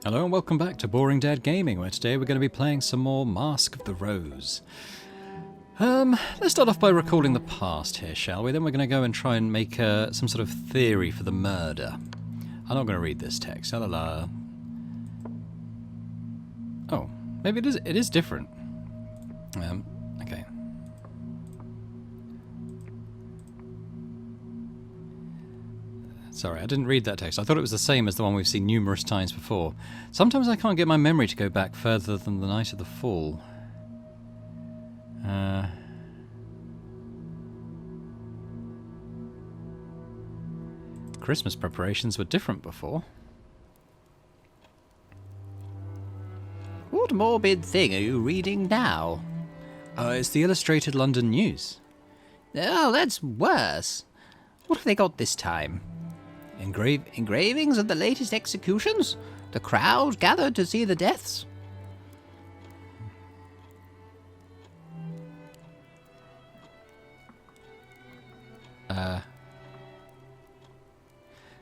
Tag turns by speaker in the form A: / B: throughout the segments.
A: Hello and welcome back to Boring Dad Gaming, where today we're going to be playing some more Mask of the Rose. Let's start off by recalling the past here, shall we? Then we're going to go and try and make some sort of theory for the murder. I'm not going to read this text. La la la. Oh, maybe it is different. Okay. Sorry, I didn't read that text. I thought it was the same as the one we've seen numerous times before. Sometimes I can't get my memory to go back further than the night of the fall. Christmas preparations were different before.
B: What morbid thing are you reading now?
A: It's the Illustrated London News.
B: Oh, that's worse. What have they got this time? Engravings of the latest executions? The crowd gathered to see the deaths?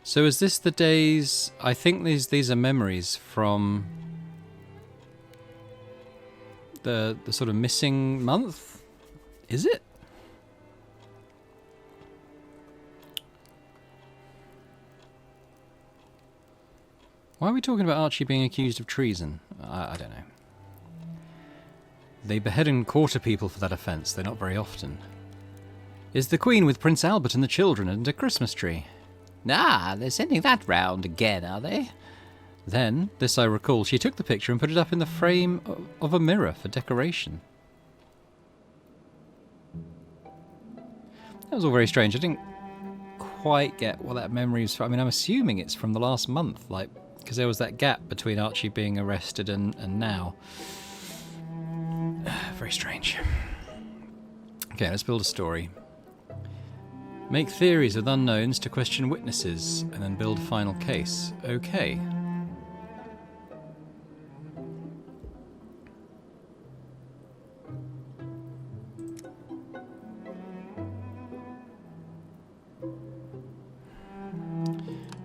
A: So is this the days... I think these are memories from the sort of missing month? Is it? Why are we talking about Archie being accused of treason? I don't know. They behead and quarter people for that offence, though not very often. Is the Queen with Prince Albert and the children and a Christmas tree?
B: Ah, they're sending that round again, are they?
A: Then, this I recall, she took the picture and put it up in the frame of a mirror for decoration. That was all very strange. I didn't quite get what that memory is from. I mean, I'm assuming it's from the last month, like, because there was that gap between Archie being arrested and now. Very strange. Okay, let's build a story. Make theories with unknowns to question witnesses, and then build a final case. Okay.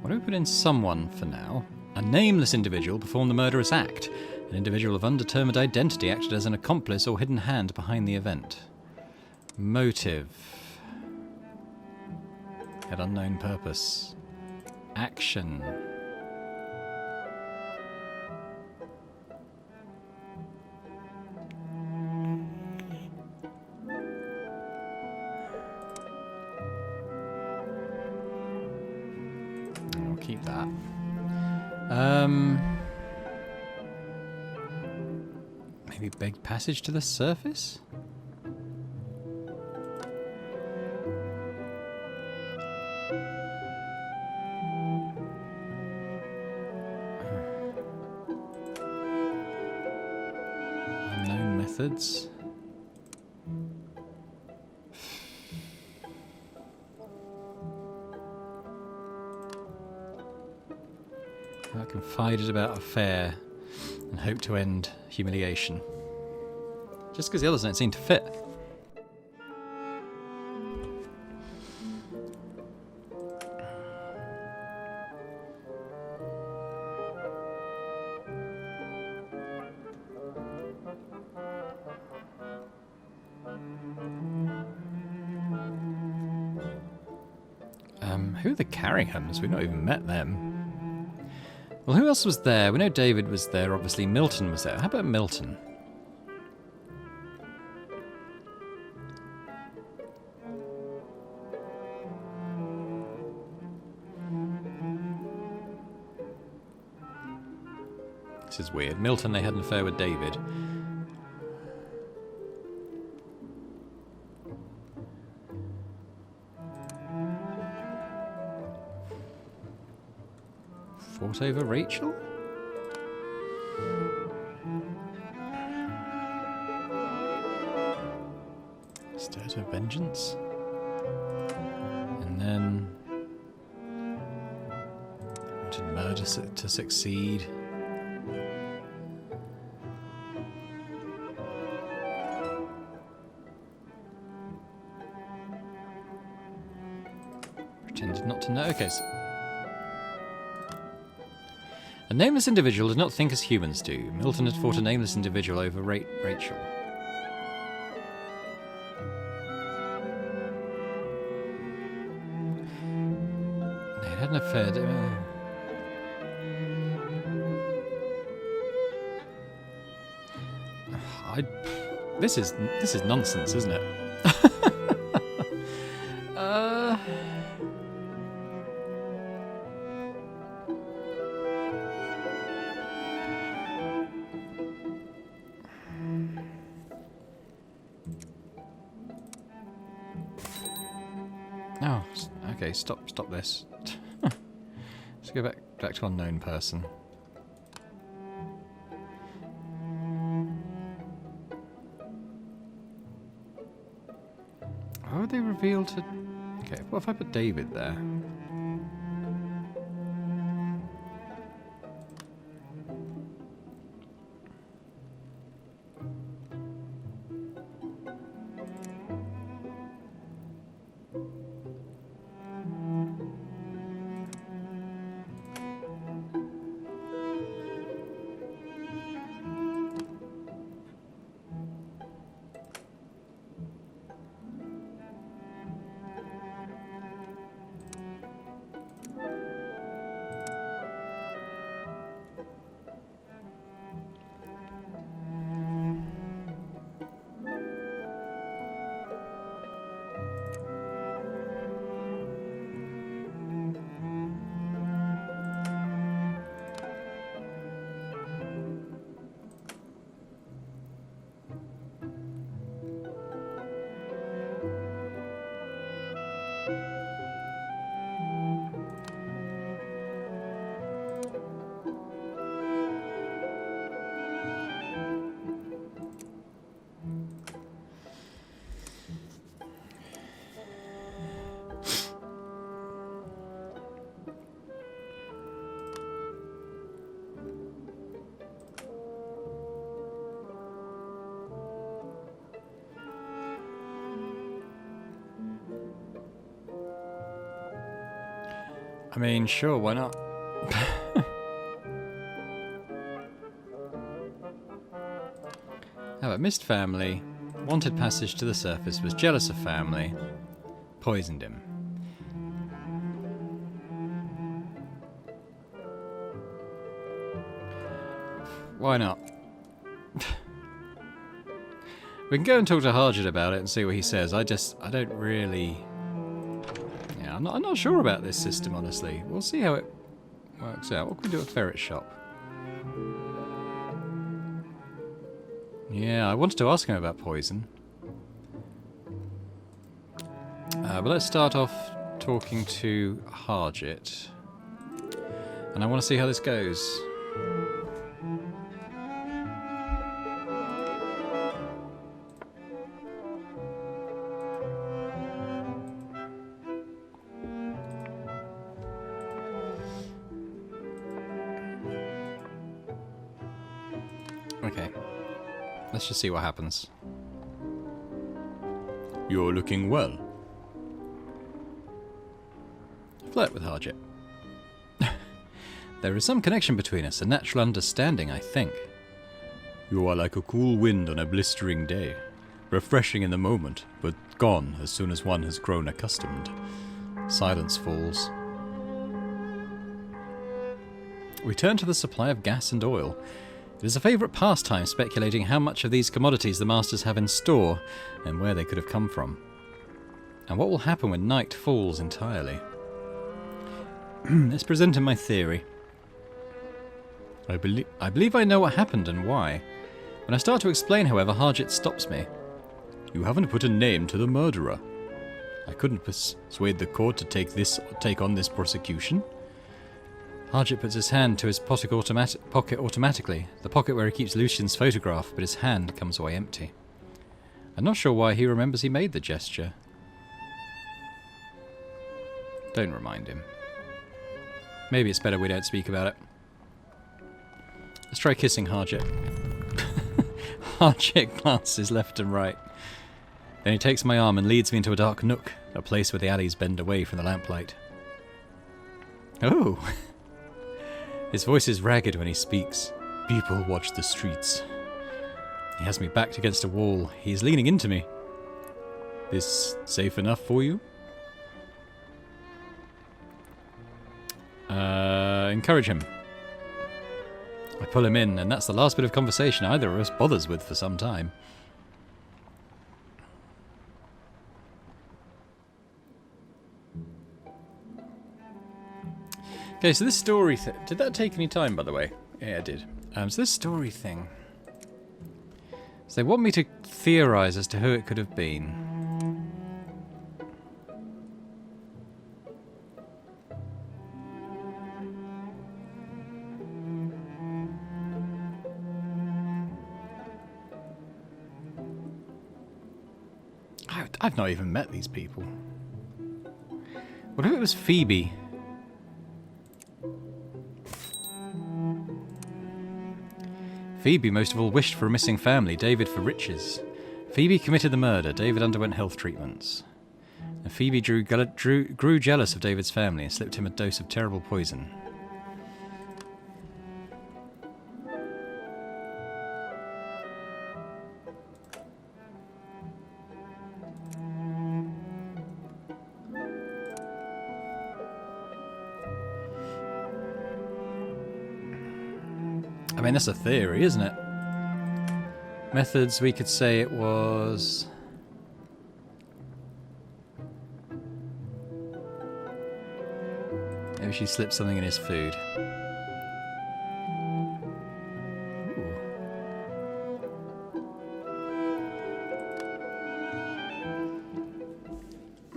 A: What do we put in someone for now? A nameless individual performed the murderous act. An individual of undetermined identity acted as an accomplice or hidden hand behind the event. Motive. Had unknown purpose. Action. I'll keep that. Maybe beg passage to the surface? Unknown methods. I confided about affair and hope to end humiliation. Just because the others don't seem to fit. Who are the Carringhams? We've not even met them. Well, who else was there? We know David was there, obviously. Milton was there. How about Milton? This is weird. Milton, they had an affair with David. Fought over Rachel? Stirred her vengeance? And then wanted murder to succeed. Pretended not to know. Okay, so A nameless individual does not think as humans do. Milton had fought a nameless individual over Rachel. They had an affair. This is nonsense, isn't it? Oh, okay. Stop this. Let's go back to unknown person. How would they reveal to... Okay, what if I put David there? I mean, sure, why not? How about missed family, wanted passage to the surface, was jealous of family, poisoned him. Why not? We can go and talk to Harjit about it and see what he says. I don't really... Yeah, I'm not sure about this system, honestly. We'll see how it works out. What can we do at Ferret Shop? Yeah, I wanted to ask him about poison. But let's start off talking to Harjit. And I want to see how this goes. Okay. Let's just see what happens. You're looking well. Flirt with Harjit. There is some connection between us, a natural understanding, I think. You are like a cool wind on a blistering day. Refreshing in the moment, but gone as soon as one has grown accustomed. Silence falls. We turn to the supply of gas and oil. It is a favourite pastime speculating how much of these commodities the masters have in store, and where they could have come from. And what will happen when night falls entirely. Let's present him my theory. I believe I know what happened and why. When I start to explain, however, Harjit stops me. You haven't put a name to the murderer. I couldn't persuade the court to take on this prosecution. Harjit puts his hand to his pocket automatically, the pocket where he keeps Lucian's photograph, but his hand comes away empty. I'm not sure why he remembers he made the gesture. Don't remind him. Maybe it's better we don't speak about it. Let's try kissing Harjit. Harjit glances left and right. Then he takes my arm and leads me into a dark nook, a place where the alleys bend away from the lamplight. Oh! His voice is ragged when he speaks. People watch the streets. He has me backed against a wall. He is leaning into me. This safe enough for you? Encourage him. I pull him in, and that's the last bit of conversation either of us bothers with for some time. Okay, so this story did that take any time, by the way? Yeah, it did. So this story thing. So they want me to theorize as to who it could have been. I've not even met these people. What if it was Phoebe? Phoebe most of all wished for a missing family, David for riches. Phoebe committed the murder, David underwent health treatments. And Phoebe grew jealous of David's family and slipped him a dose of terrible poison. I mean, that's a theory, isn't it? Methods, we could say it was... Maybe she slipped something in his food. Ooh.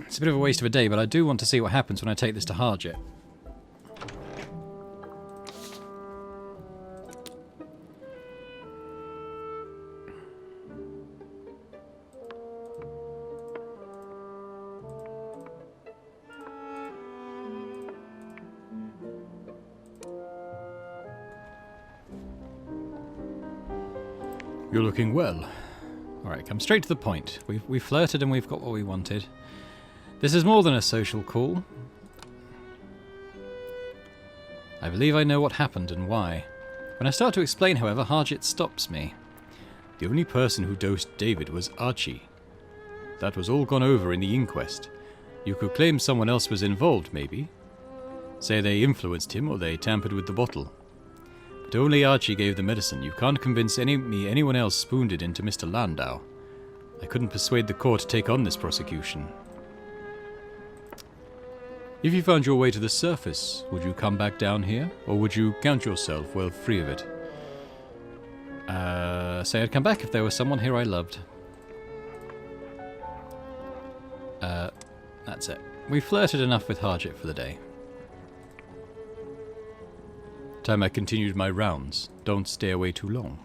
A: It's a bit of a waste of a day, but I do want to see what happens when I take this to Harjit. You're looking well. Alright, come straight to the point. We've flirted and we've got what we wanted. This is more than a social call. I believe I know what happened and why. When I start to explain, however, Harjit stops me. The only person who dosed David was Archie. That was all gone over in the inquest. You could claim someone else was involved, maybe. Say they influenced him or they tampered with the bottle. But only Archie gave the medicine. You can't convince anyone else spooned it into Mr. Landau. I couldn't persuade the court to take on this prosecution. If you found your way to the surface, would you come back down here? Or would you count yourself well free of it? Say I'd come back if there was someone here I loved. That's it. We flirted enough with Harjit for the day. Time I continued my rounds. Don't stay away too long.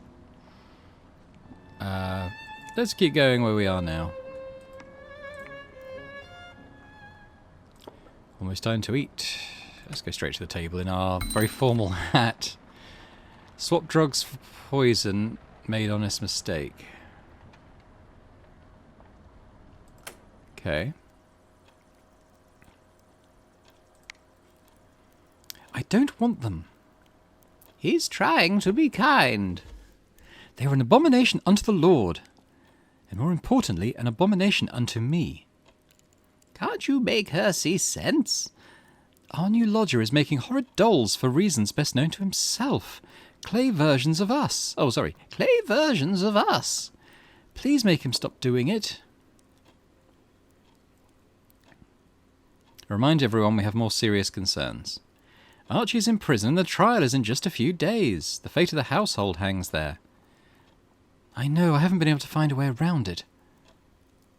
A: Let's keep going where we are now. Almost time to eat. Let's go straight to the table in our very formal hat. Swap drugs for poison. Made honest mistake. Okay. I don't want them.
B: He's trying to be kind.
A: They are an abomination unto the Lord. And more importantly, an abomination unto me.
B: Can't you make her see sense?
A: Our new lodger is making horrid dolls for reasons best known to himself. Clay versions of us. Oh, sorry.
B: Clay versions of us.
A: Please make him stop doing it. Remind everyone we have more serious concerns. Archie's in prison and the trial is in just a few days. The fate of the household hangs there. I know, I haven't been able to find a way around it.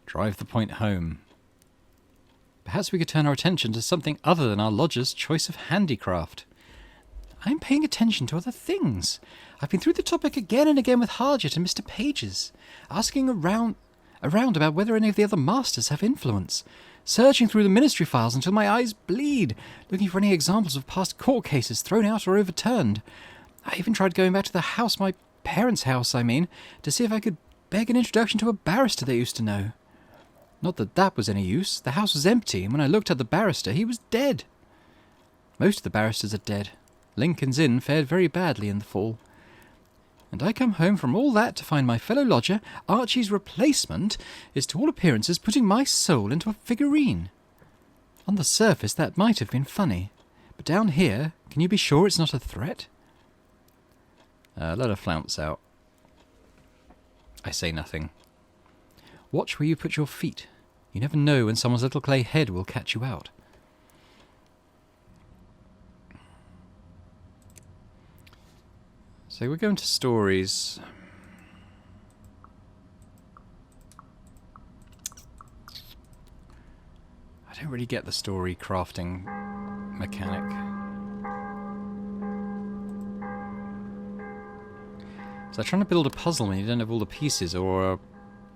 A: Drive the point home. Perhaps we could turn our attention to something other than our lodger's choice of handicraft. I'm paying attention to other things. I've been through the topic again and again with Harjit and Mr. Pages, asking around about whether any of the other masters have influence, searching through the ministry files until my eyes bleed, looking for any examples of past court cases thrown out or overturned. I even tried going back to the house, my parents' house, I mean, to see if I could beg an introduction to a barrister they used to know. Not that that was any use. The house was empty, and when I looked at the barrister, he was dead. Most of the barristers are dead. Lincoln's Inn fared very badly in the fall. And I come home from all that to find my fellow lodger, Archie's replacement, is to all appearances putting my soul into a figurine. On the surface that might have been funny, but down here, can you be sure it's not a threat? Let her flounce out. I say nothing. Watch where you put your feet. You never know when someone's little clay head will catch you out. So we're going to stories. I don't really get the story crafting mechanic. So trying to build a puzzle when you don't have all the pieces or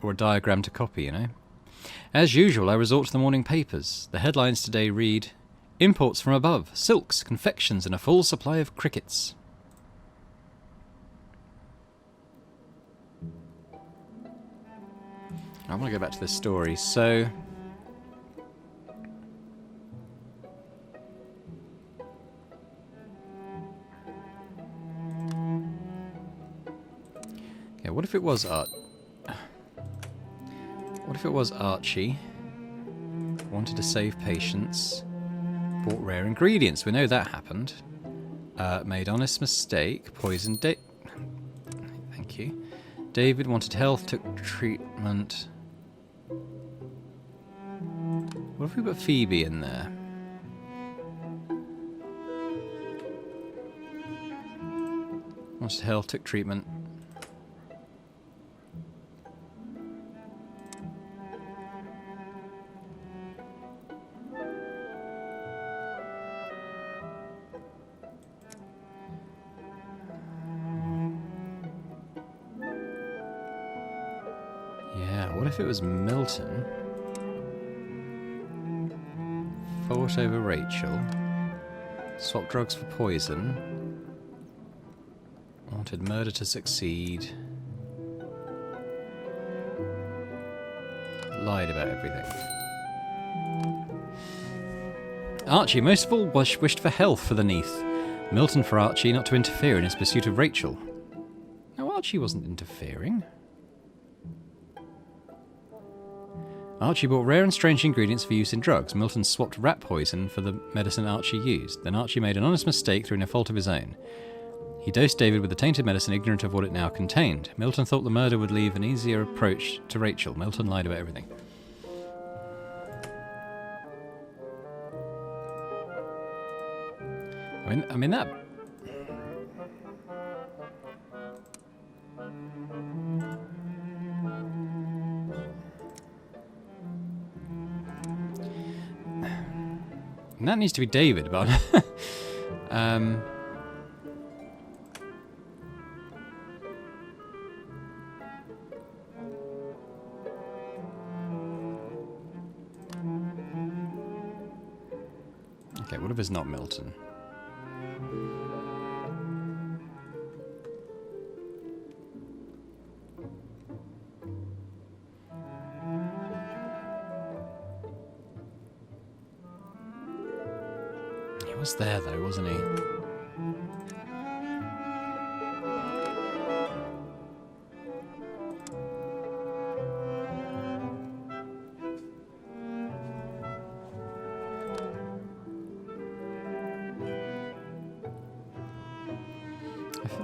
A: a diagram to copy, you know. As usual, I resort to the morning papers. The headlines today read, "Imports from above, silks, confections, and a full supply of crickets." I want to go back to this story, so... Okay, what if it was What if it was Archie? Wanted to save patients. Bought rare ingredients. We know that happened. Made honest mistake. Poisoned Thank you. David wanted health, took treatment. What if we put Phoebe in there? Wanted health, took treatment. Yeah, what if it was Milton? Fought over Rachel. Swapped drugs for poison. Wanted murder to succeed. Lied about everything. Archie most of all wished for health for the Neath. Milton for Archie not to interfere in his pursuit of Rachel. No, Archie wasn't interfering. Archie bought rare and strange ingredients for use in drugs. Milton swapped rat poison for the medicine Archie used. Then Archie made an honest mistake through no fault of his own. He dosed David with the tainted medicine, ignorant of what it now contained. Milton thought the murder would leave an easier approach to Rachel. Milton lied about everything. I mean that... And that needs to be David, but... Okay, what if it's not Milton? He was there though, wasn't he?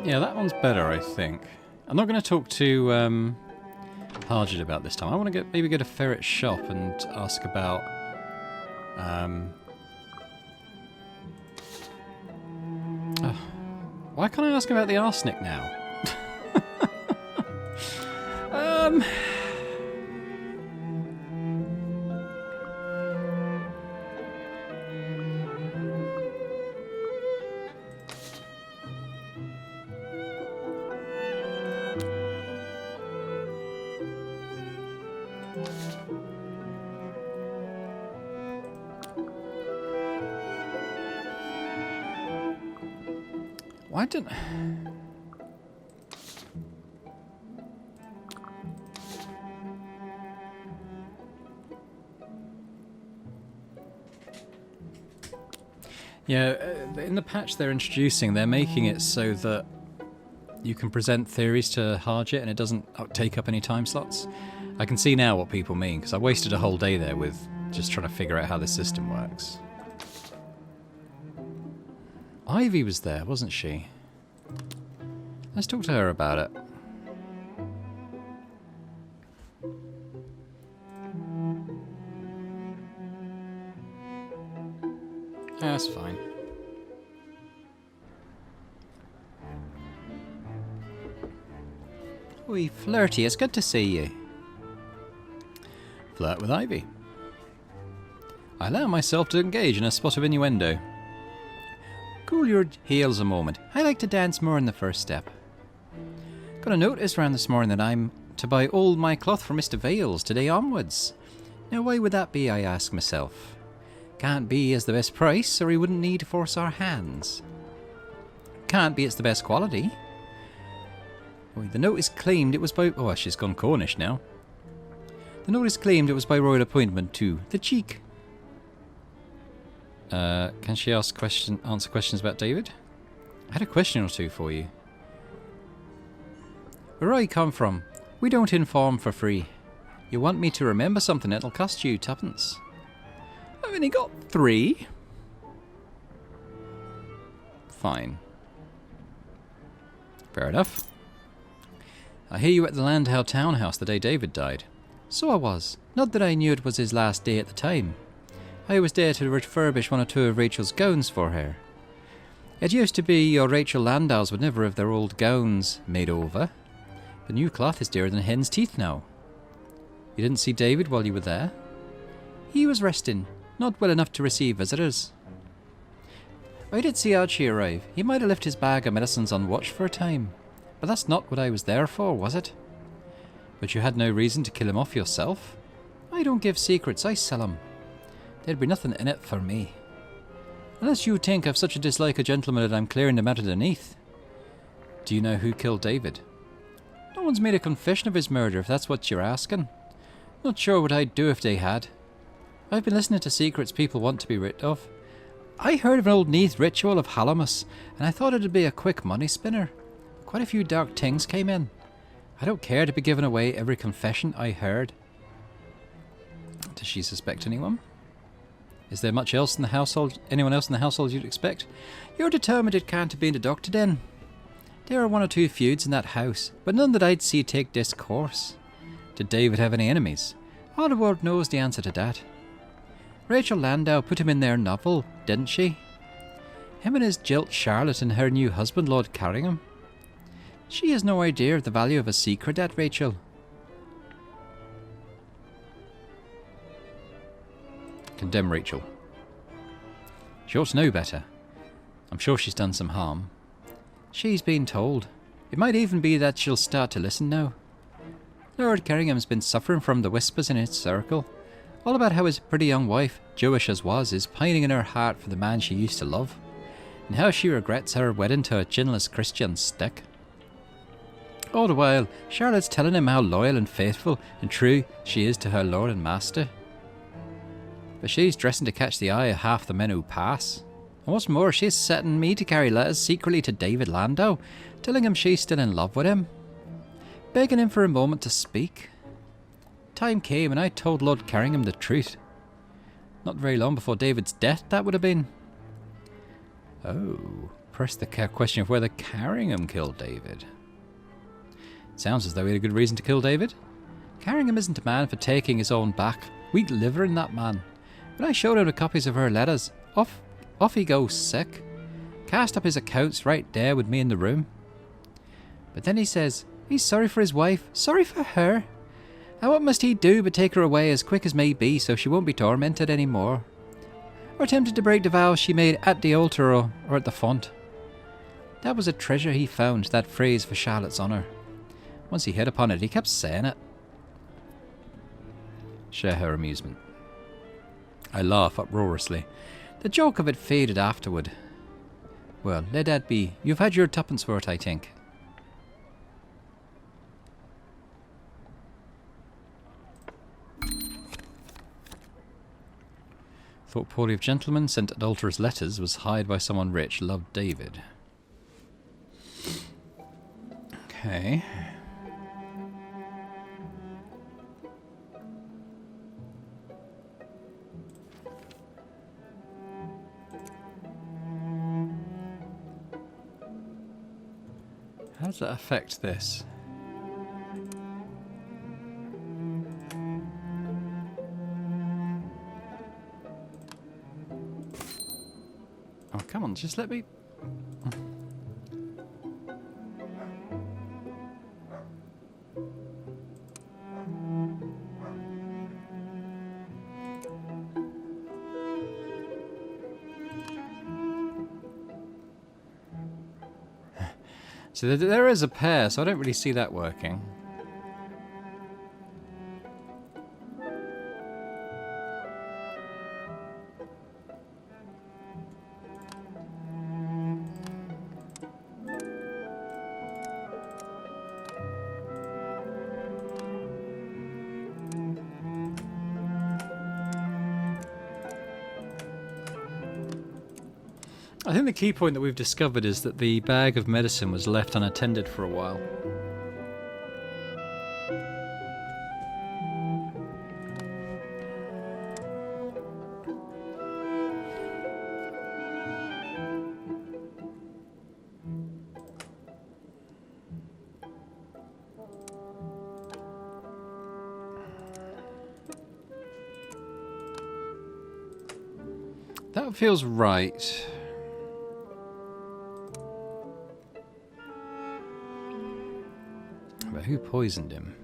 A: Yeah, that one's better, I think. I'm not going to talk to Harjit about this time. I want to maybe go to Ferret's shop and ask about... why can't I ask him about the arsenic now? Why didn't... Yeah, in the patch they're introducing, they're making it so that you can present theories to Harjit and it doesn't take up any time slots. I can see now what people mean, because I wasted a whole day there with just trying to figure out how this system works. Ivy was there, wasn't she? Let's talk to her about it. That's fine.
B: Oi, Flirty, it's good to see you.
A: Flirt with Ivy. I allow myself to engage in a spot of innuendo.
B: Cool your heels a moment. I like to dance more in the first step. Got a notice round this morning that I'm to buy all my cloth from Mr. Vales today onwards. Now why would that be, I ask myself. Can't be as the best price, or he wouldn't need to force our hands. Can't be it's the best quality. The notice claimed it was by... Oh, she's gone Cornish now. The notice claimed it was by royal appointment to the cheek. Can she answer questions about David? I had a question or two for you. Where I come from, we don't inform for free. You want me to remember something, it'll cost you tuppence. I've only got 3.
A: Fine. Fair enough. I hear you were at the Landau townhouse the day David died.
B: So I was. Not that I knew it was his last day at the time. I was there to refurbish 1 or 2 of Rachel's gowns for her. It used to be your Rachel Landaus would never have their old gowns made over. The new cloth is dearer than hen's teeth now.
A: You didn't see David while you were there?
B: He was resting, not well enough to receive visitors. I did see Archie arrive. He might have left his bag of medicines on watch for a time. But that's not what I was there for, was it?
A: But you had no reason to kill him off yourself?
B: I don't give secrets, I sell 'em. There'd be nothing in it for me. Unless you think I've such a dislike of gentlemen that I'm clearing them out underneath.
A: Do you know who killed David?
B: No one's made a confession of his murder, if that's what you're asking. Not sure what I'd do if they had. I've been listening to secrets people want to be rid of. I heard of an old Neath ritual of Halamus, and I thought it'd be a quick money spinner. Quite a few dark things came in. I don't care to be giving away every confession I heard.
A: Does she suspect anyone? Is there much else in the household? Anyone else in the household you'd expect?
B: You're determined it can't have been deducted in. There are 1 or 2 feuds in that house, but none that I'd see take this course.
A: Did David have any enemies?
B: All the world knows the answer to that. Rachel Landau put him in their novel, didn't she? Him and his jilt Charlotte and her new husband, Lord Carringham. She has no idea of the value of a secret, that Rachel.
A: Condemn Rachel. She ought to know better. I'm sure she's done some harm.
B: She's been told. It might even be that she'll start to listen now. Lord Carringham's been suffering from the whispers in his circle, all about how his pretty young wife, Jewish as was, is pining in her heart for the man she used to love, and how she regrets her wedding to a chinless Christian stick. All the while, Charlotte's telling him how loyal and faithful and true she is to her lord and master. But she's dressing to catch the eye of half the men who pass. And what's more, she's setting me to carry letters secretly to David Landau, telling him she's still in love with him, begging him for a moment to speak. Time came and I told Lord Carringham the truth. Not very long before David's death, that would have been.
A: Oh, press the question of whether Carringham killed David. Sounds as though he had a good reason to kill David.
B: Carringham isn't a man for taking his own back. Weak liver in that man. When I showed him the copies of her letters, off he goes sick. Cast up his accounts right there with me in the room. But then he says he's sorry for his wife, sorry for her. And what must he do but take her away as quick as may be so she won't be tormented any more? Or tempted to break the vows she made at the altar or at the font. That was a treasure he found, that phrase for Charlotte's honour. Once he hit upon it, he kept saying it.
A: Share her amusement. I laugh uproariously.
B: The joke of it faded afterward. Well, let that be. You've had your tuppence for it, I think.
A: Thought poorly of gentlemen, sent adulterous letters, was hired by someone rich, loved David. Okay. How does that affect this? Oh, come on, just let me... So there is a pair, so I don't really see that working. I think the key point that we've discovered is that the bag of medicine was left unattended for a while. That feels right. But who poisoned him?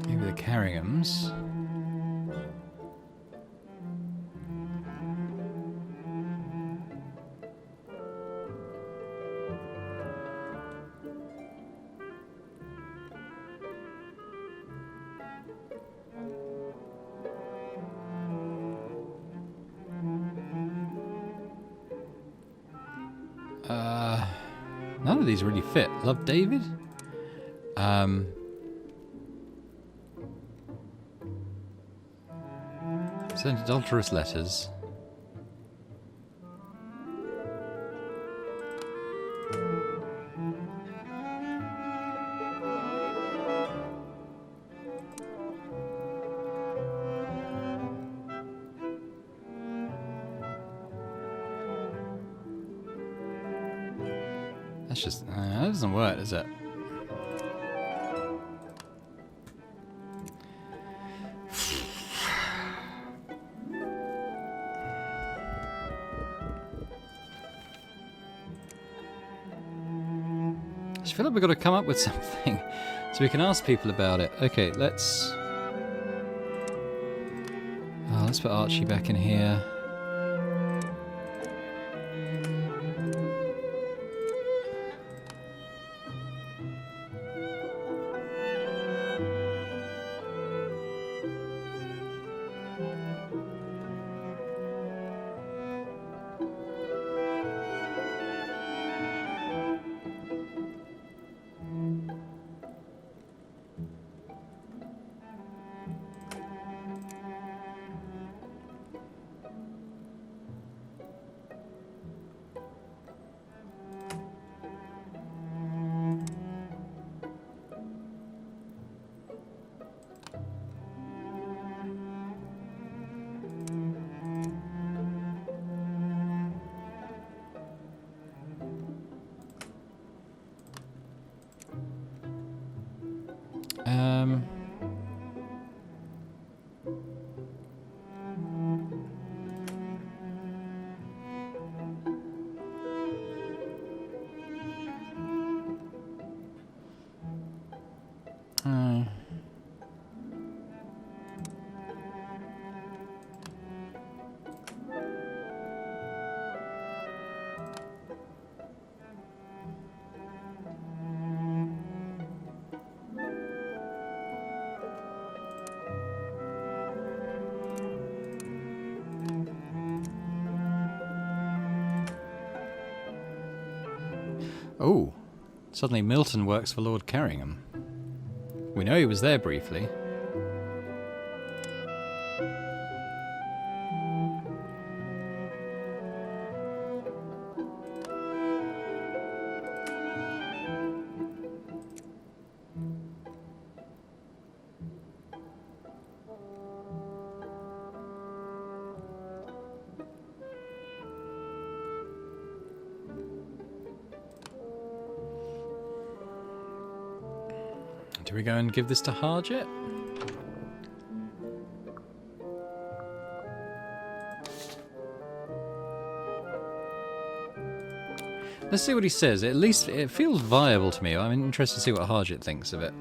A: Maybe the Carringhams. None of these really fit. Love David? Sent adulterous letters. That's just... that doesn't work, does it? I just feel like we've got to come up with something so we can ask people about it. Okay, let's... oh, let's put Archie back in here. Oh, suddenly Milton works for Lord Carringham. We know he was there briefly. Do we go and give this to Harjit? Let's see what he says. At least it feels viable to me. I'm interested to see what Harjit thinks of it.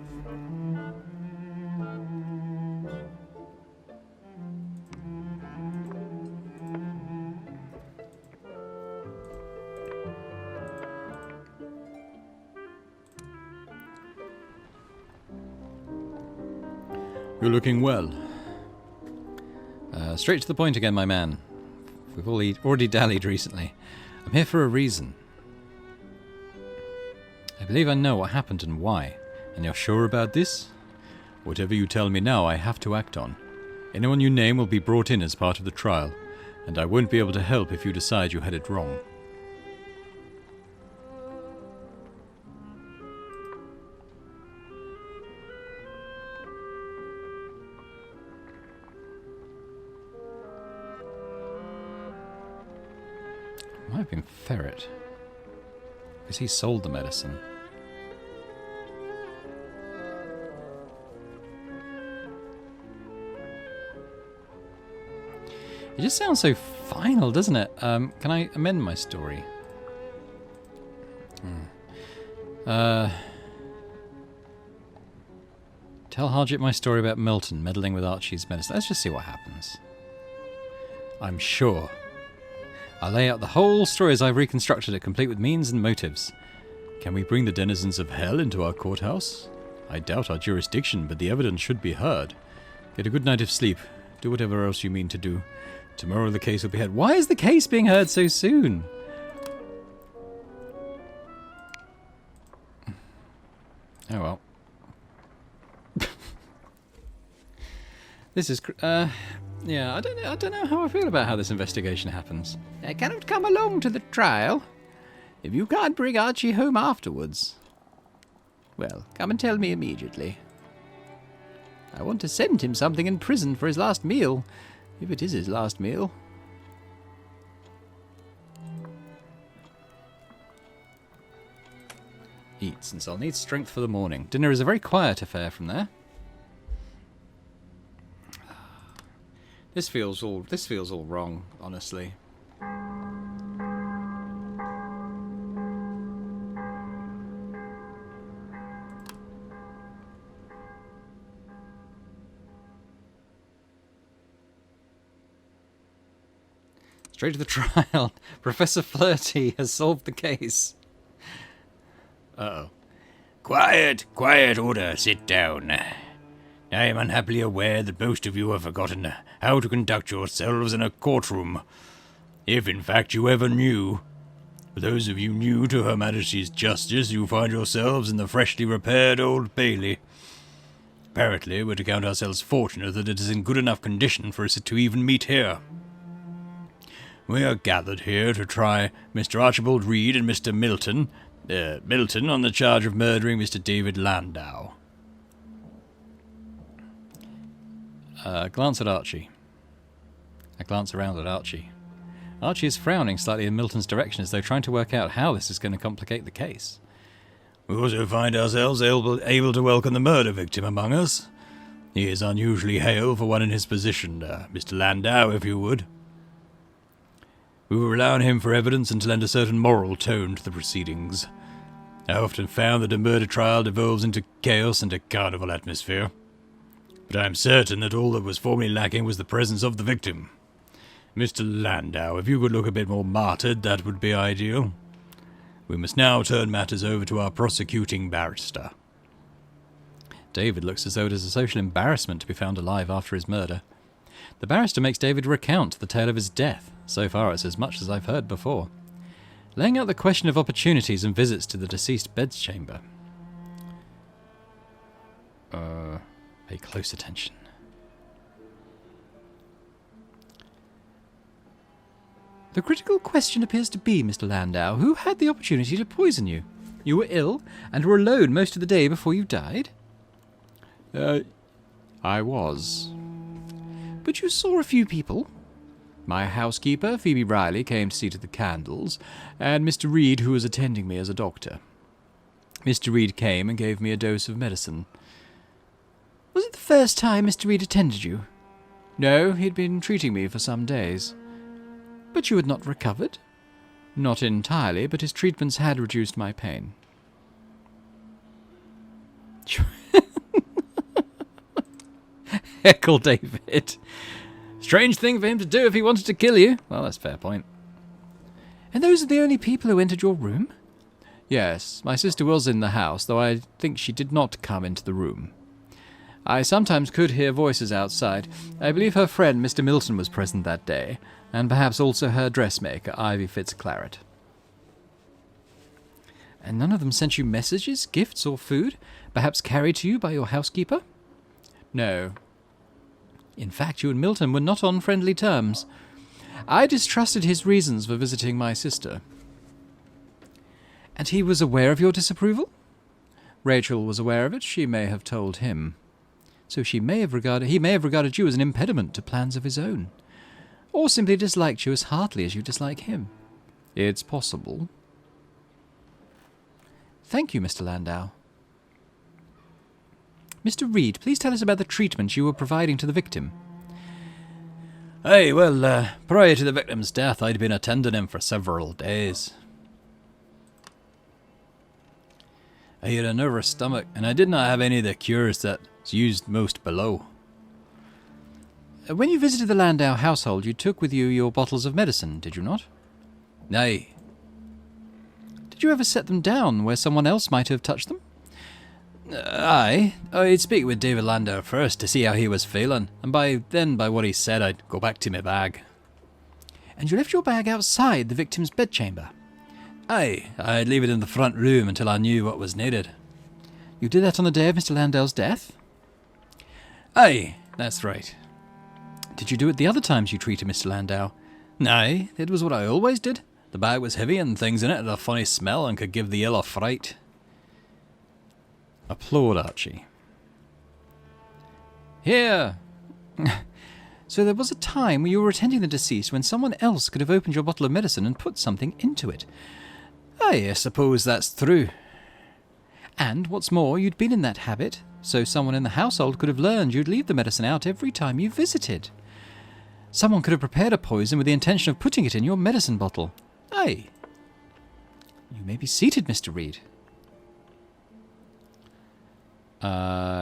A: You're looking well. Straight to the point again, my man. We've already dallied recently. I'm here for a reason. I believe I know what happened and why. And you're sure about this? Whatever you tell me now, I have to act on. Anyone you name will be brought in as part of the trial, and I won't be able to help if you decide you had it wrong. Might have been Ferret, because he sold the medicine. It just sounds so final, doesn't it? Can I amend my story? Tell Harjit my story about Milton meddling with Archie's medicine. Let's just see what happens. I'm sure. I'll lay out the whole story as I've reconstructed it, complete with means and motives. Can we bring the denizens of hell into our courthouse? I doubt our jurisdiction, but the evidence should be heard. Get a good night of sleep. Do whatever else you mean to do. Tomorrow the case will be heard. Why is the case being heard so soon? Oh well. This is... yeah, I don't know how I feel about how this investigation happens. I cannot come along to the trial. If you can't bring Archie home afterwards, well, come and tell me immediately. I want to send him something in prison for his last meal, if it is his last meal. Eat, since I'll need strength for the morning. Dinner is a very quiet affair from there. This feels all wrong, honestly. Straight to the trial. Professor Flirty has solved the case. Uh-oh.
C: Quiet, quiet, order, sit down. I am unhappily aware that most of you have forgotten how to conduct yourselves in a courtroom, if in fact you ever knew. For those of you new to Her Majesty's justice, you find yourselves in the freshly repaired Old Bailey. Apparently, we're to count ourselves fortunate that it is in good enough condition for us to even meet here. We are gathered here to try Mr. Archibald Reed and Mr. Milton on the charge of murdering Mr. David Landau.
A: Glance at Archie. I glance around at Archie. Archie is frowning slightly in Milton's direction as though trying to work out how this is going to complicate the case.
C: We also find ourselves able to welcome the murder victim among us. He is unusually hale for one in his position, Mr. Landau, if you would. We will rely on him for evidence and to lend a certain moral tone to the proceedings. I often found that a murder trial devolves into chaos and a carnival atmosphere. But I am certain that all that was formerly lacking was the presence of the victim. Mr. Landau, if you could look a bit more martyred, that would be ideal. We must now turn matters over to our prosecuting barrister.
A: David looks as though it is a social embarrassment to be found alive after his murder. The barrister makes David recount the tale of his death. So far it's as much as I've heard before. Laying out the question of opportunities and visits to the deceased bed's chamber. Pay close attention. The critical question appears to be, Mr. Landau, who had the opportunity to poison you? You were ill and were alone most of the day before you died?
B: I was.
A: But you saw a few people?
B: My housekeeper, Phoebe Riley, came to see to the candles, and Mr. Reed, who was attending me as a doctor. Mr. Reed came and gave me a dose of medicine.
A: Was it the first time Mr. Reed attended you?
B: No, he'd been treating me for some days.
A: But you had not recovered?
B: Not entirely, but his treatments had reduced my pain.
A: Heckle David. Strange thing for him to do if he wanted to kill you. Well, that's a fair point. And those are the only people who entered your room?
B: Yes, my sister was in the house, though I think she did not come into the room. I sometimes could hear voices outside. I believe her friend Mr. Milton was present that day, and perhaps also her dressmaker, Ivy Fitzclarret.
A: And none of them sent you messages, gifts, or food, perhaps carried to you by your housekeeper?
B: No.
A: In fact, you and Milton were not on friendly terms.
B: I distrusted his reasons for visiting my sister.
A: And he was aware of your disapproval?
B: Rachel was aware of it. She may have told him.
A: So he may have regarded you as an impediment to plans of his own. Or simply disliked you as heartily as you dislike him.
B: It's possible.
A: Thank you, Mr. Landau. Mr. Reed, please tell us about the treatment you were providing to the victim.
C: Well, prior to the victim's death, I'd been attending him for several days. I had a nervous stomach, and I did not have any of the cures that's used most below.
A: When you visited the Landau household, you took with you your bottles of medicine, did you not?
C: Aye.
A: Did you ever set them down where someone else might have touched them?
C: Aye. I'd speak with David Landau first to see how he was feeling, and by what he said, I'd go back to my bag.
A: And you left your bag outside the victim's bedchamber?
C: Aye, I'd leave it in the front room until I knew what was needed.
A: You did that on the day of Mr. Landau's death?
C: Aye, that's right.
A: Did you do it the other times you treated Mr. Landau?
C: Aye, it was what I always did. The bag was heavy and things in it had a funny smell and could give the ill a fright.
A: Applaud Archie.
C: Here!
A: So there was a time when you were attending the deceased when someone else could have opened your bottle of medicine and put something into it.
C: Aye, I suppose that's true.
A: And, what's more, you'd been in that habit, so someone in the household could have learned you'd leave the medicine out every time you visited. Someone could have prepared a poison with the intention of putting it in your medicine bottle.
C: Aye.
A: You may be seated, Mr. Reed.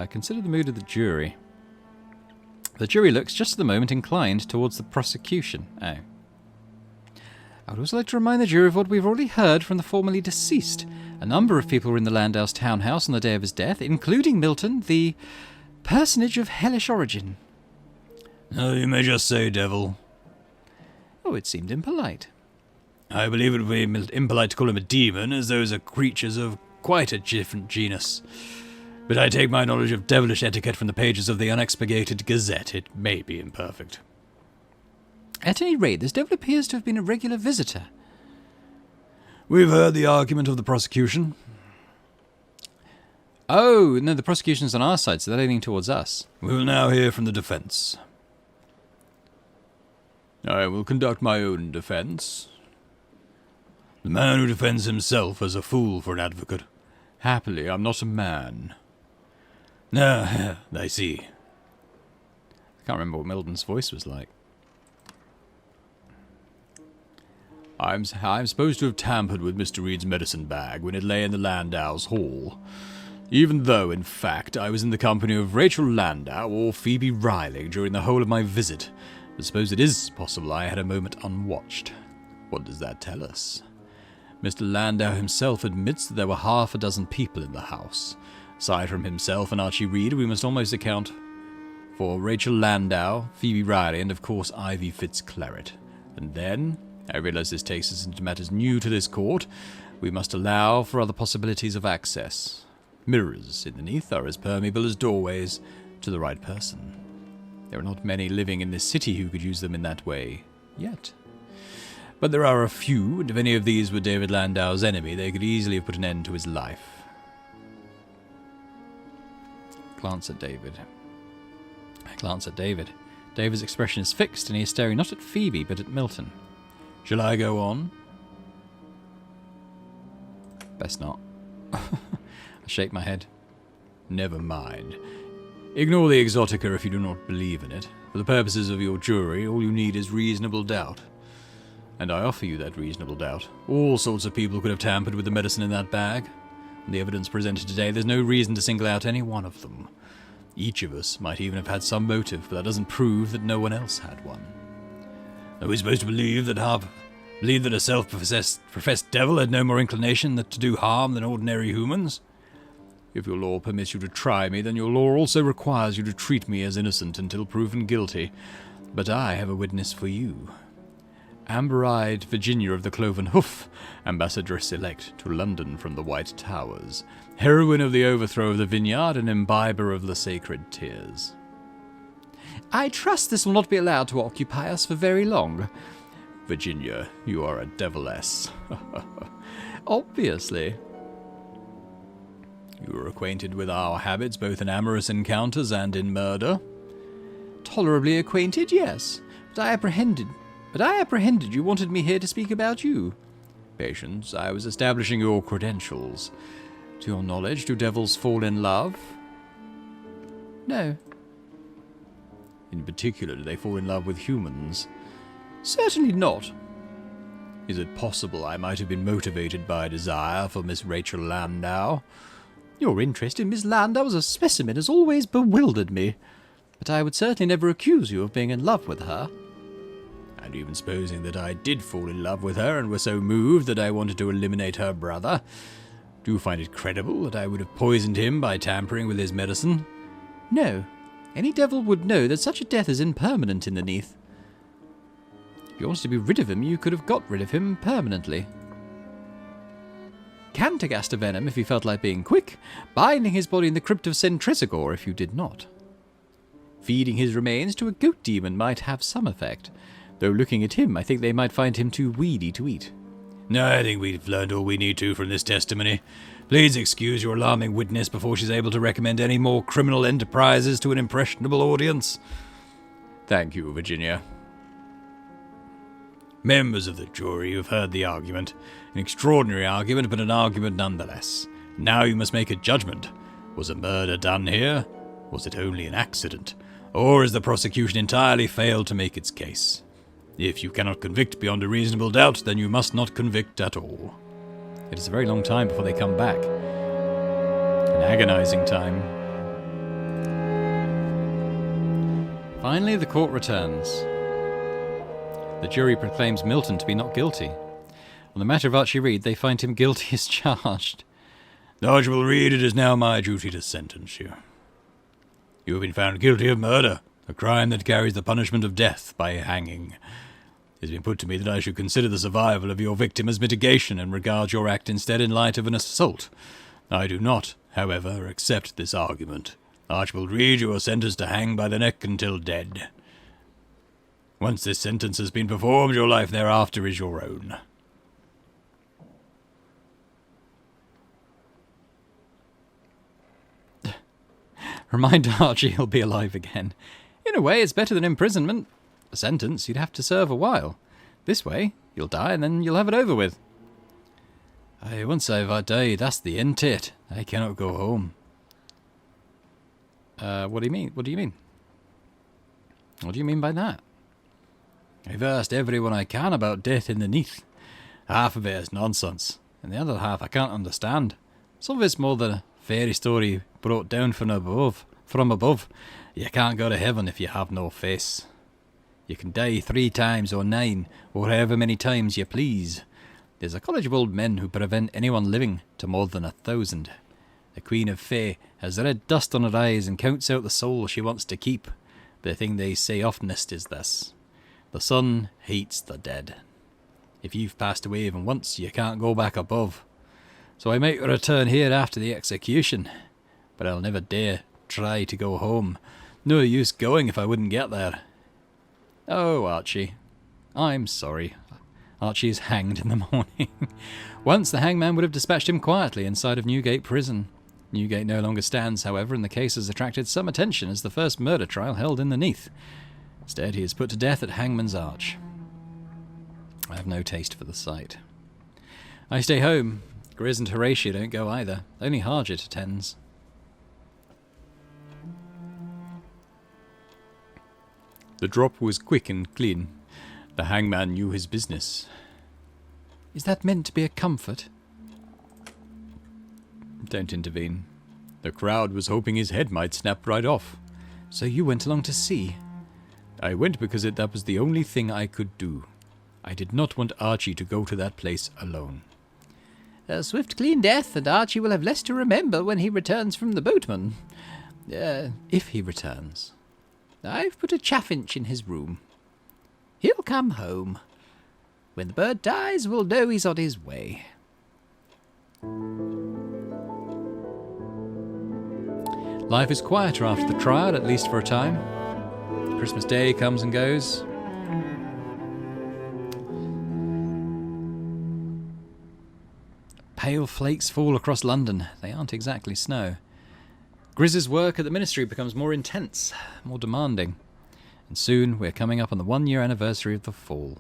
B: Consider the mood of the jury.
A: The jury looks, just at the moment, inclined towards the prosecution.
B: Oh.
A: I would also like to remind the jury of what we've already heard from the formerly deceased. A number of people were in the Landau's townhouse on the day of his death, including Milton, the personage of hellish origin.
C: Oh, you may just say devil.
A: Oh, it seemed impolite.
C: I believe it would be impolite to call him a demon, as those are creatures of quite a different genus. But I take my knowledge of devilish etiquette from the pages of the Unexpurgated Gazette. It may be imperfect.
A: At any rate, this devil appears to have been a regular visitor.
C: We've heard the argument of the prosecution.
A: Oh, no, the prosecution's on our side, so they're leaning towards us.
C: We will now hear from the defence.
B: I will conduct my own defence.
C: The man who defends himself is a fool for an advocate.
B: Happily, I'm not a man.
C: Ah, I see.
B: I can't remember what Milton's voice was like. I'm supposed to have tampered with Mr. Reed's medicine bag when it lay in the Landau's hall, even though, in fact, I was in the company of Rachel Landau or Phoebe Riley during the whole of my visit. I suppose it is possible I had a moment unwatched. What does that tell us? Mr. Landau himself admits that there were half a dozen people in the house. Aside from himself and Archie Reed, we must almost account for Rachel Landau, Phoebe Riley, and of course Ivy Fitzclarret. And then,
A: I realize this takes us into matters new to this court. We must allow for other possibilities of access. Mirrors in the Neath are as permeable as doorways to the right person. There are not many living in this city who could use them in that way, yet. But there are a few, and if any of these were David Landau's enemy, they could easily have put an end to his life. Glance at David. I glance at David. David's expression is fixed, and he is staring not at Phoebe, but at Milton. Shall I go on? Best not. I shake my head. Never mind. Ignore the exotica if you do not believe in it. For the purposes of your jury, all you need is reasonable doubt. And I offer you that reasonable doubt. All sorts of people could have tampered with the medicine in that bag. On the evidence presented today, there's no reason to single out any one of them. Each of us might even have had some motive, but that doesn't prove that no one else had one. Are we supposed to believe that a self-professed devil had no more inclination to do harm than ordinary humans? If your law permits you to try me, then your law also requires you to treat me as innocent until proven guilty. But I have a witness for you. Amber-eyed Virginia of the Cloven Hoof, ambassadress-elect to London from the White Towers, heroine of the overthrow of the vineyard and imbiber of the sacred tears. I trust this will not be allowed to occupy us for very long. Virginia, you are a deviless. Obviously. You are acquainted with our habits, both in amorous encounters and in murder? Tolerably acquainted, yes. But I apprehended you wanted me here to speak about you. Patience, I was establishing your credentials. To your knowledge, do devils fall in love? No. In particular, do they fall in love with humans? Certainly not. Is it possible I might have been motivated by a desire for Miss Rachel Landau? Your interest in Miss Landau as a specimen has always bewildered me, but I would certainly never accuse you of being in love with her. And even supposing that I did fall in love with her and were so moved that I wanted to eliminate her brother, do you find it credible that I would have poisoned him by tampering with his medicine? No. Any devil would know that such a death is impermanent in the Neath. If you wanted to be rid of him, you could have got rid of him permanently. Cantagast a venom if you felt like being quick, binding his body in the crypt of Centrisagor if you did not. Feeding his remains to a goat demon might have some effect, though looking at him I think they might find him too weedy to eat. No, I think we've learned all we need to from this testimony. Please excuse your alarming witness before she's able to recommend any more criminal enterprises to an impressionable audience. Thank you, Virginia. Members of the jury, you've heard the argument. An extraordinary argument, but an argument nonetheless. Now you must make a judgment. Was a murder done here? Was it only an accident? Or has the prosecution entirely failed to make its case? If you cannot convict beyond a reasonable doubt, then you must not convict at all. It is a very long time before they come back. An agonizing time. Finally, the court returns. The jury proclaims Milton to be not guilty. On the matter of Archie Reed, they find him guilty as charged. Archibald Reed, it is now my duty to sentence you. You have been found guilty of murder, a crime that carries the punishment of death by hanging. It has been put to me that I should consider the survival of your victim as mitigation and regard your act instead in light of an assault. I do not, however, accept this argument. Archibald Reed, you are sentenced to hang by the neck until dead. Once this sentence has been performed, your life thereafter is your own. Remind Archie he'll be alive again. In a way, it's better than imprisonment. A sentence, you'd have to serve a while. This way, you'll die and then you'll have it over with. Aye, once I've died, that's the end to it. I cannot go home. What do you mean? What do you mean? What do you mean by that? I've asked everyone I can about death in the Neath. Half of it is nonsense, and the other half I can't understand. Some of it's more than a fairy story brought down from above. You can't go to heaven if you have no face. You can die 3 times or 9, or however many times you please. There's a college of old men who prevent anyone living to more than 1,000. The Queen of Fae has red dust on her eyes and counts out the soul she wants to keep. The thing they say oftenest is this: the sun hates the dead. If you've passed away even once, you can't go back above. So I might return here after the execution, but I'll never dare try to go home. No use going if I wouldn't get there. Oh, Archie. I'm sorry. Archie is hanged in the morning. Once the hangman would have dispatched him quietly inside of Newgate Prison. Newgate no longer stands, however, and the case has attracted some attention as the first murder trial held in the Neath. Instead, he is put to death at Hangman's Arch. I have no taste for the sight. I stay home. Grizz and Horatio don't go either. Only Harjit attends. The drop was quick and clean. The hangman knew his business. Is that meant to be a comfort? Don't intervene. The crowd was hoping his head might snap right off. So you went along to see? I went because that was the only thing I could do. I did not want Archie to go to that place alone. A swift, clean death, and Archie will have less to remember when he returns from the boatman. If he returns. I've put a chaffinch in his room. He'll come home. When the bird dies, we'll know he's on his way. Life is quieter after the trial, at least for a time. Christmas Day comes and goes. Pale flakes fall across London. They aren't exactly snow. Grizz's work at the ministry becomes more intense, more demanding. And soon we're coming up on the 1-year anniversary of the fall.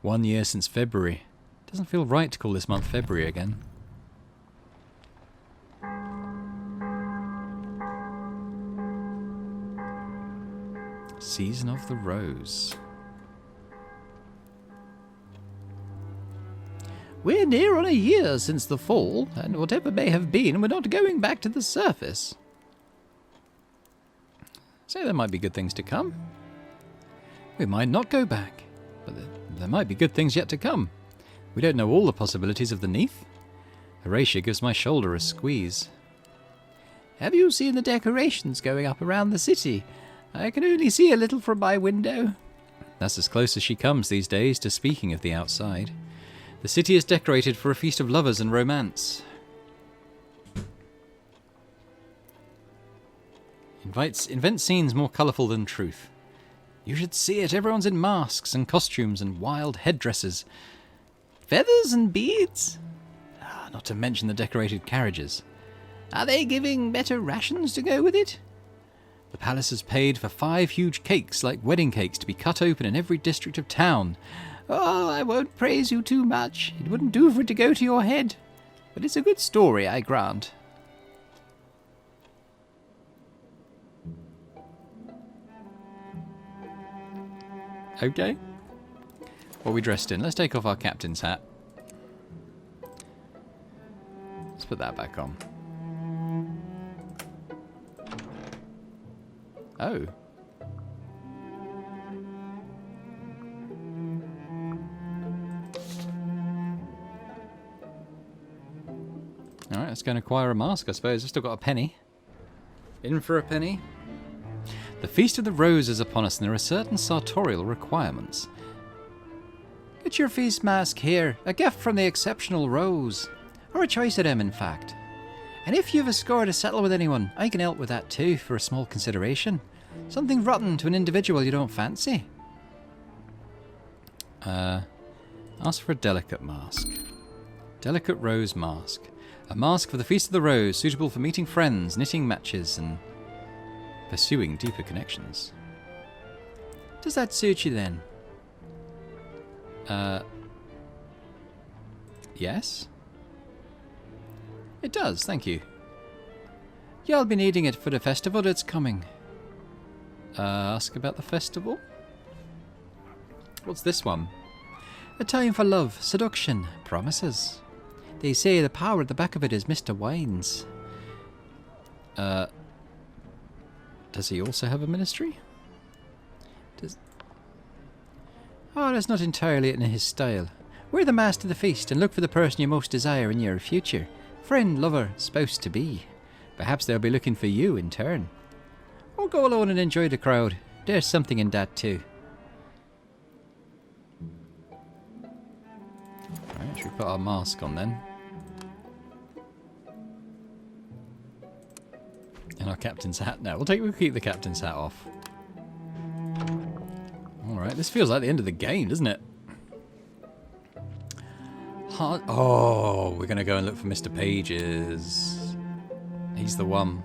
A: 1 year since February. Doesn't feel right to call this month February again. Season of the Rose. We're near on a year since the fall, and whatever may have been, we're not going back to the surface. So there might be good things to come. We might not go back, but there might be good things yet to come. We don't know all the possibilities of the Neath. Horatio gives my shoulder a squeeze. Have you seen the decorations going up around the city? I can only see a little from my window. That's as close as she comes these days to speaking of the outside. The city is decorated for a feast of lovers and romance. Invent scenes more colourful than truth. You should see it. Everyone's in masks and costumes and wild headdresses. Feathers and beads? Not to mention the decorated carriages. Are they giving better rations to go with it? The palace has paid for 5 huge cakes like wedding cakes to be cut open in every district of town. Oh, I won't praise you too much. It wouldn't do for it to go to your head. But it's a good story, I grant. Okay. What are we dressed in? Let's take off our captain's hat. Let's put that back on. Oh. Alright, let's go and acquire a mask, I suppose. I've still got a penny. In for a penny. The Feast of the Rose is upon us, and there are certain sartorial requirements. Get your feast mask here, a gift from the exceptional Rose. Or a choice of them, in fact. And if you've a score to settle with anyone, I can help with that too, for a small consideration. Something rotten to an individual you don't fancy. Ask for a delicate mask. Delicate Rose mask. A mask for the Feast of the Rose, suitable for meeting friends, knitting matches, and pursuing deeper connections. Does that suit you then? Yes? It does, thank you. You'll be needing it for the festival that's coming. Ask about the festival? What's this one? A time for love, seduction, promises. They say the power at the back of it is Mr. Wines. Does he also have a ministry? Oh, that's not entirely in his style. Wear the mask to the feast and look for the person you most desire in your future. Friend, lover, spouse to be. Perhaps they'll be looking for you in turn. Or go alone and enjoy the crowd. There's something in that too. Should we put our mask on then? And our captain's hat. No, we'll keep the captain's hat off. Alright, this feels like the end of the game, doesn't it? Oh, we're going to go and look for Mr. Pages. He's the one.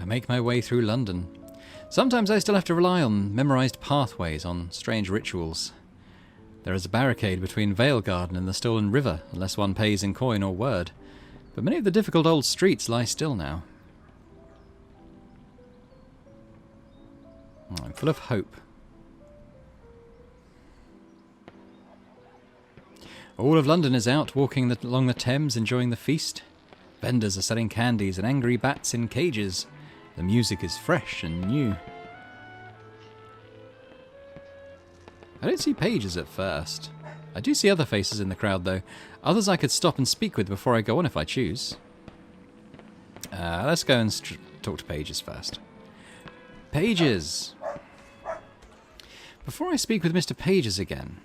A: I make my way through London. Sometimes I still have to rely on memorized pathways, on strange rituals. There is a barricade between Vale Garden and the Stolen River, unless one pays in coin or word. But many of the difficult old streets lie still now. Oh, I'm full of hope. All of London is out walking along the Thames, enjoying the feast. Vendors are selling candies and angry bats in cages. The music is fresh and new. I don't see Pages at first. I do see other faces in the crowd, though. Others I could stop and speak with before I go on if I choose. Let's go and talk to Pages first. Pages! Before I speak with Mr. Pages again,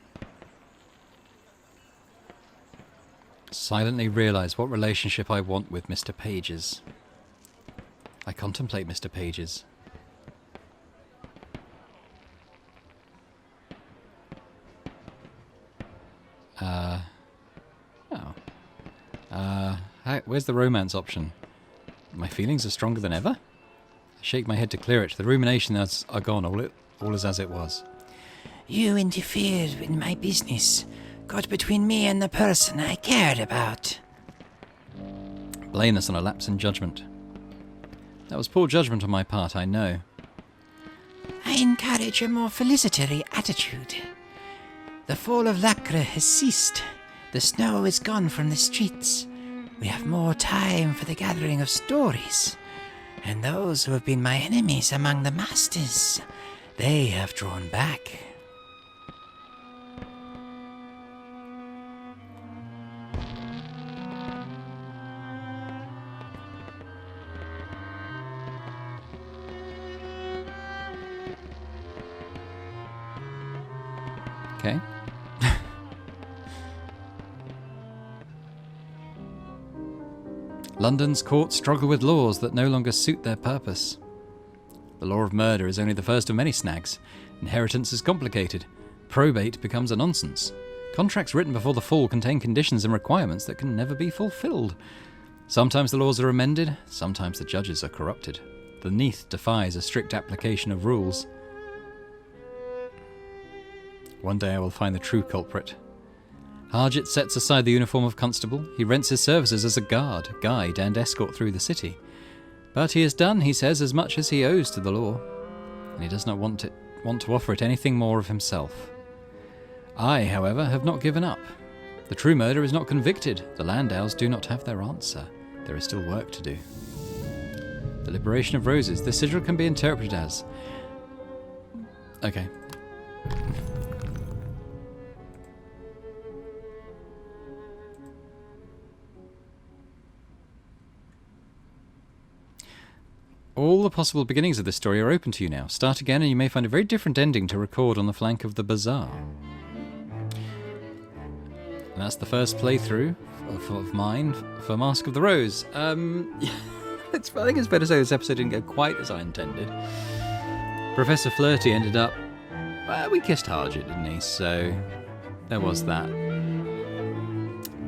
A: silently realise what relationship I want with Mr. Pages. I contemplate Mr. Pages. Where's the romance option? My feelings are stronger than ever? I shake my head to clear it. The ruminations are gone. All is as it was.
D: You interfered in my business, got between me and the person I cared about.
A: Blame us on a lapse in judgment. That was poor judgment on my part, I know.
D: I encourage a more felicitary attitude. The fall of Lacre has ceased. The snow is gone from the streets. We have more time for the gathering of stories. And those who have been my enemies among the masters, they have drawn back.
A: Okay. London's courts struggle with laws that no longer suit their purpose. The law of murder is only the first of many snags. Inheritance is complicated. Probate becomes a nonsense. Contracts written before the fall contain conditions and requirements that can never be fulfilled. Sometimes the laws are amended, sometimes the judges are corrupted. The Neath defies a strict application of rules. One day I will find the true culprit. Harjit sets aside the uniform of constable. He rents his services as a guard, guide, and escort through the city. But he has done, he says, as much as he owes to the law, and he does not want to offer it anything more of himself. I, however, have not given up. The true murderer is not convicted. The Landows do not have their answer. There is still work to do. The liberation of roses. This sigil can be interpreted as... Okay. All the possible beginnings of this story are open to you now. Start again and you may find a very different ending to record on the flank of the bazaar. And that's the first playthrough of mine for Mask of the Rose. I think it's fair to say this episode didn't go quite as I intended. Professor Flirty ended up... we kissed Harjit, didn't he? So there was that.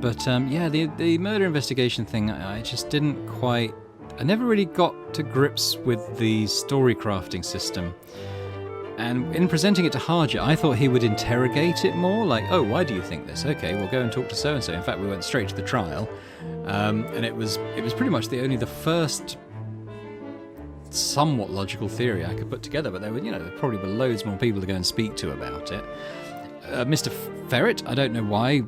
A: But yeah, the murder investigation thing, I just didn't quite... I never really got to grips with the story crafting system. And in presenting it to Harjit, I thought he would interrogate it more, like, oh, why do you think this? Okay, we'll go and talk to so-and-so. In fact, we went straight to the trial. And it was pretty much the first somewhat logical theory I could put together, but there probably were loads more people to go and speak to about it. Mr. Ferret, I don't know why.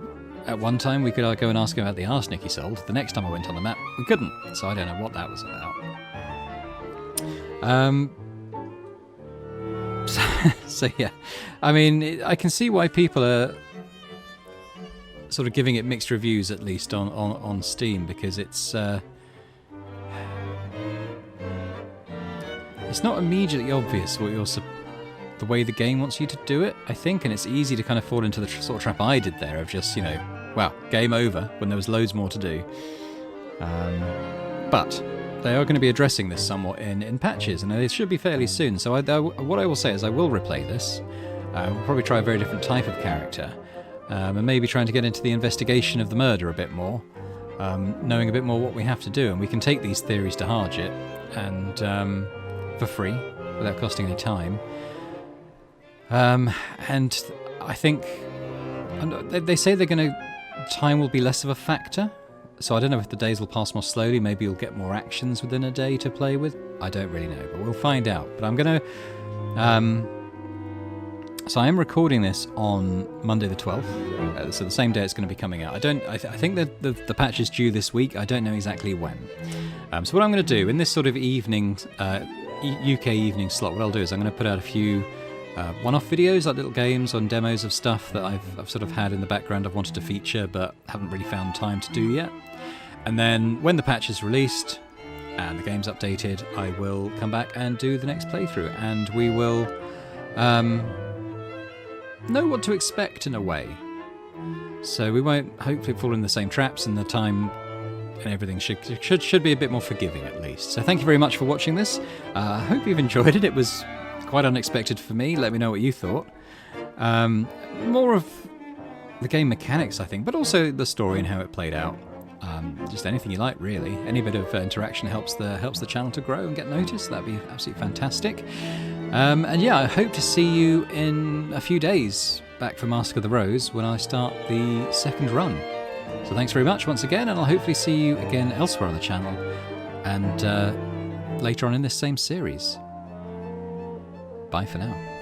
A: At one time, we could go and ask him about the arsenic he sold. The next time I went on the map, we couldn't. So I don't know what that was about. So yeah. I mean, I can see why people are sort of giving it mixed reviews, at least on Steam, because it's not immediately obvious what you're the way the game wants you to do it, I think, and it's easy to kind of fall into the sort of trap I did there of just, well, game over when there was loads more to do. But they are going to be addressing this somewhat in patches, and it should be fairly soon. So what I will say is I will replay this. We'll probably try a very different type of character, and maybe trying to get into the investigation of the murder a bit more, knowing a bit more what we have to do, and we can take these theories to Harjit and for free without costing any time. And I think they say time will be less of a factor. So I don't know if the days will pass more slowly. Maybe you'll get more actions within a day to play with. I don't really know, but we'll find out. But I'm going to... So I am recording this on Monday the 12th. So the same day it's going to be coming out. I think that the patch is due this week. I don't know exactly when. So what I'm going to do in this sort of evening, UK evening slot, what I'll do is I'm going to put out a few one-off videos, like little games on demos of stuff that I've sort of had in the background I've wanted to feature but haven't really found time to do yet. And then when the patch is released and the game's updated, I will come back and do the next playthrough, and we will know what to expect in a way. So we won't hopefully fall in the same traps, and the time and everything should be a bit more forgiving at least. So thank you very much for watching this. I hope you've enjoyed it. It was quite unexpected for me. Let me know what you thought. More of the game mechanics, I think, but also the story and how it played out. Just anything you like, really. Any bit of interaction helps the channel to grow and get noticed. That'd be absolutely fantastic. And yeah, I hope to see you in a few days back for Mask of the Rose when I start the second run. So thanks very much once again, and I'll hopefully see you again elsewhere on the channel and later on in this same series. Bye for now.